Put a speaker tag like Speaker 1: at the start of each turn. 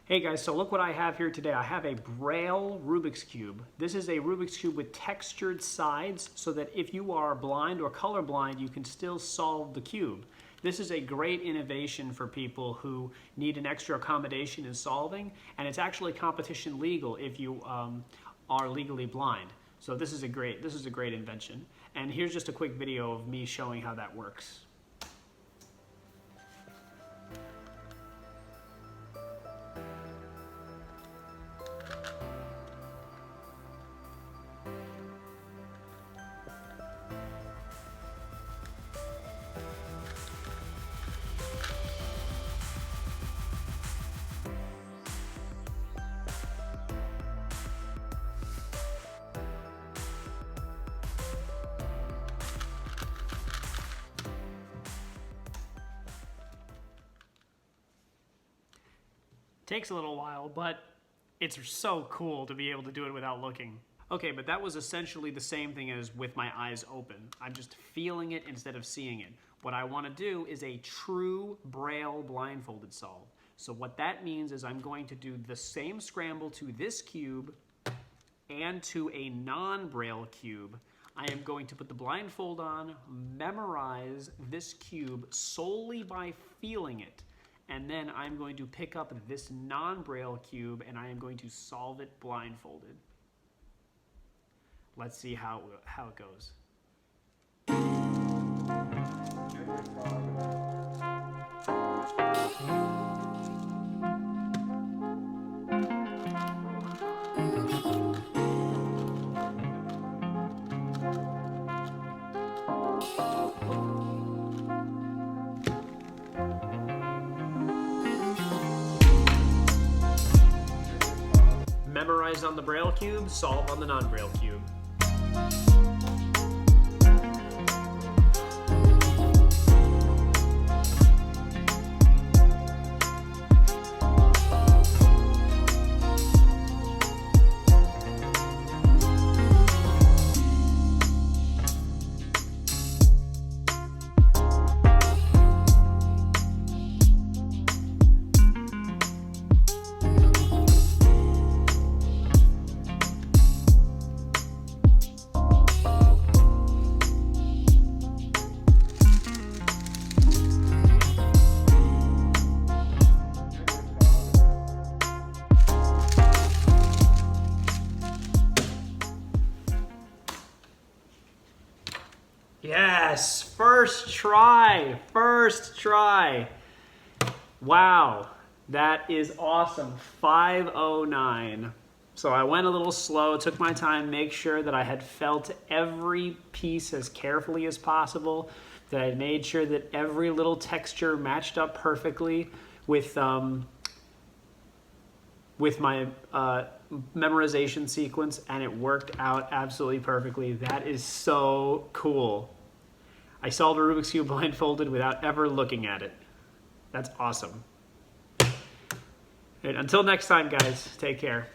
Speaker 1: Hey guys, so look what I have here today. I have a Braille Rubik's Cube. This is a Rubik's Cube with textured sides so that if you are blind or colorblind, you can still solve the cube. This is a great innovation for people who need an extra accommodation in solving, and it's actually competition legal if you are legally blind. So this is a great invention. And here's just a quick video of me showing how that works. Takes a little while, but it's so cool to be able to do it without looking. Okay, but that was essentially the same thing as with my eyes open. I'm just feeling it instead of seeing it. What I want to do is a true Braille blindfolded solve. So what that means is I'm going to do the same scramble to this cube and to a non-Braille cube. I am going to put the blindfold on, memorize this cube solely by feeling it. And then I'm going to pick up this non-Braille cube and I am going to solve it blindfolded. Let's see how it goes. Memorize on the Braille cube, solve on the non-Braille cube. Yes, first try. Wow, that is awesome, 509. So I went a little slow, took my time, make sure that I had felt every piece as carefully as possible, that I made sure that every little texture matched up perfectly with my memorization sequence, and it worked out absolutely perfectly. That is so cool. I solved a Rubik's Cube blindfolded without ever looking at it. That's awesome. And until next time, guys, take care.